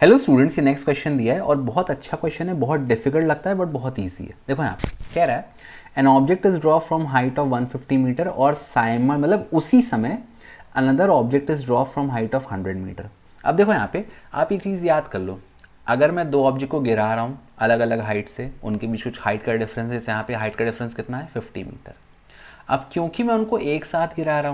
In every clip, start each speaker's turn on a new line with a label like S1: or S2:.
S1: Hello students, ये next question दिया है और बहुत अच्छा क्वेश्चन है, बहुत डिफिकल्ट लगता है बट बहुत ईजी है। देखो यहाँ पे कह रहा है an object is draw from height of 150 meter और साइमन मतलब उसी समय another object is draw from height of 100 meter. अब देखो यहाँ पे आप एक चीज़ याद कर लो, अगर मैं दो ऑब्जेक्ट को गिरा रहा हूँ अलग अलग हाइट से, उनके बीच कुछ हाइट का डिफरेंस है। यहाँ पे हाइट का डिफरेंस कितना है? 50 मीटर। अब क्योंकि मैं उनको एक साथ गिरा रहा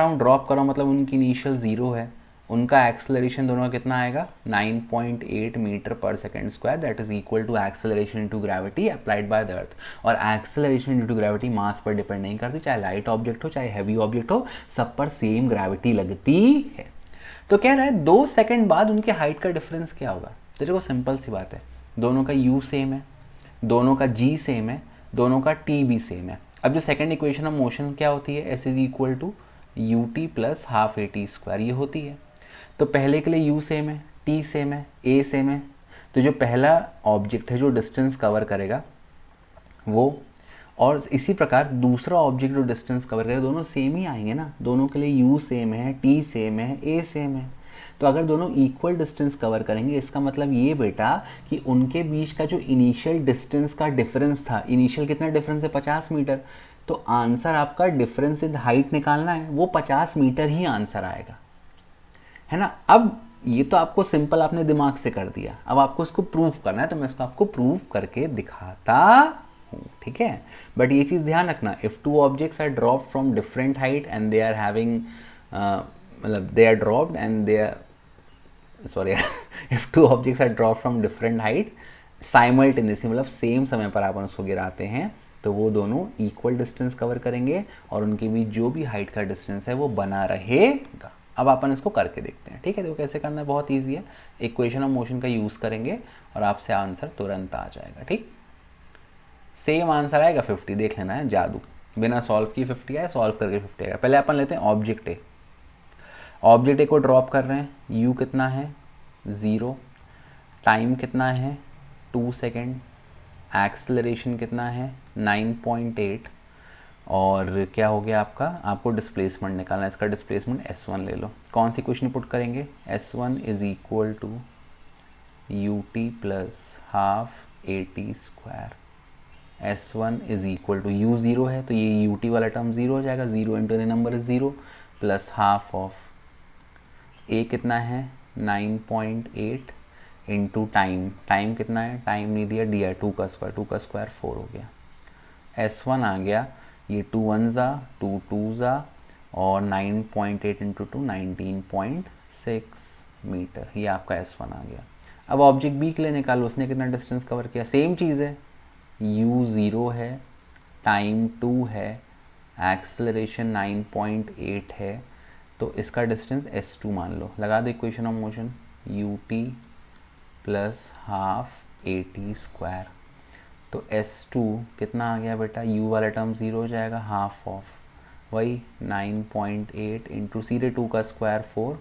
S1: हूँ ड्रॉप कर रहा हूँ, मतलब उनकी इनिशियल ज़ीरो है, उनका एक्सेलरेशन दोनों का कितना आएगा? 9.8 मीटर पर second square, that is equal to acceleration into gravity applied by the earth. और एक्सेलरेशन इनटू ग्रेविटी मास पर डिपेंड नहीं करती, चाहे लाइट ऑब्जेक्ट हो चाहे हैवी ऑब्जेक्ट हो, सब पर सेम ग्रेविटी लगती है। तो कह रहा है 2 सेकंड बाद उनके हाइट का डिफरेंस क्या होगा। तो देखो सिंपल सी बात है, दोनों का u सेम है, दोनों का g सेम है, दोनों का t भी सेम है। अब जो सेकंड इक्वेशन ऑफ मोशन क्या होती है? s is equal to u t plus half a t square, ये होती है। तो पहले के लिए u सेम है, t सेम है, a सेम है, तो जो पहला ऑब्जेक्ट है जो डिस्टेंस कवर करेगा वो, और इसी प्रकार दूसरा ऑब्जेक्ट जो डिस्टेंस कवर करेगा, दोनों सेम ही आएंगे ना। दोनों के लिए u सेम है, t सेम है, a सेम है। तो अगर दोनों इक्वल डिस्टेंस कवर करेंगे, इसका मतलब ये बेटा कि उनके बीच का जो इनिशियल डिस्टेंस का डिफरेंस था, इनिशियल कितना डिफरेंस है? 50 मीटर। तो आंसर आपका डिफरेंस इन हाइट निकालना है, वो 50 मीटर ही आंसर आएगा, है ना। अब ये तो आपको सिंपल आपने दिमाग से कर दिया, अब आपको इसको प्रूव करना है, तो मैं इसको आपको प्रूव करके दिखाता हूँ, ठीक है। बट ये चीज़ ध्यान रखना, if two objects are drop from different height and they are having मतलब they are dropped and they are sorry if two objects are drop from different height simultaneously, मतलब सेम समय पर आप उसको गिराते हैं, तो वो दोनों इक्वल डिस्टेंस कवर करेंगे और उनके बीच जो भी हाइट का डिस्टेंस है वो बना रहेगा। अब अपन इसको करके देखते हैं, ठीक है। देखो कैसे करना है, बहुत ईजी है। इक्वेशन ऑफ मोशन का यूज़ करेंगे और आपसे आंसर तुरंत आ जाएगा, ठीक। सेम आंसर आएगा 50, देख लेना है जादू, बिना सॉल्व किए 50 आया, सॉल्व करके 50 आएगा। पहले अपन लेते हैं ऑब्जेक्ट ए। ऑब्जेक्ट ए को ड्रॉप कर रहे हैं, u कितना है? 0। टाइम कितना है? 2 सेकेंड। एक्सेलरेशन कितना है? 9.8। और क्या हो गया आपका? आपको डिस्प्लेसमेंट निकालना है, इसका डिस्प्लेसमेंट s1 ले लो। कौन सी क्वेश्चन पुट करेंगे? s1 is equal to u t plus half a t square. s1 is equal to u 0 है तो ये ut वाला टर्म 0 हो जाएगा, 0 into the number is 0 plus half of a कितना है? 9.8 इंटू टाइम कितना है? टाइम नहीं दिया, दिया 2 का स्क्वायर 4 हो गया। s1 आ गया, ये 2 1 ज़ा 2 2 ज़ा और 9.8 इंटू 2 19.6 मीटर, ये आपका s1 आ गया। अब ऑब्जेक्ट बी के लिए निकालो, उसने कितना डिस्टेंस कवर किया? सेम चीज़ है, u 0 है, टाइम 2 है, एक्सेलरेशन 9.8 है, तो इसका डिस्टेंस s2 मान लो। लगा दो equation of motion, you t plus half a t square. तो s2 कितना आ गया बेटा? u वाला टर्म 0 हो जाएगा, हाफ ऑफ वही 9.8 इंटू सीधे 2 का स्क्वायर 4,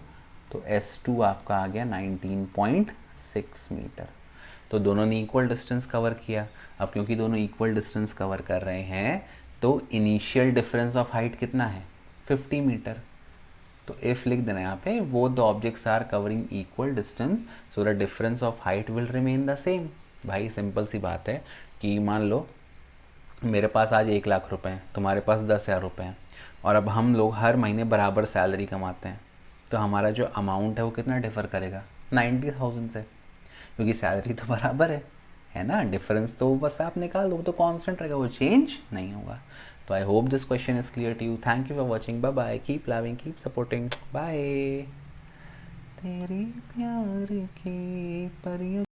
S1: तो s2 आपका आ गया 19.6 मीटर। तो दोनों ने इक्वल डिस्टेंस कवर किया। अब क्योंकि दोनों इक्वल डिस्टेंस कवर कर रहे हैं, तो इनिशियल डिफरेंस ऑफ हाइट कितना है? 50 मीटर। तो इफ लिख देना यहाँ पे, both the objects are covering equal distance so the difference of height will remain the same. भाई सिंपल सी बात है कि मान लो मेरे पास आज 1 लाख रुपए हैं, तुम्हारे पास 10,000 रुपये हैं, और अब हम लोग हर महीने बराबर सैलरी कमाते हैं, तो हमारा जो अमाउंट है वो कितना डिफ़र करेगा? 90,000 से, क्योंकि सैलरी तो बराबर है ना। डिफरेंस तो बस आप निकाल दो, वो तो कांस्टेंट रहेगा, वो चेंज नहीं होगा। तो I hope this question is clear to you. Thank you for watching, bye bye, keep loving, keep supporting, bye. तेरी प्यार की परियों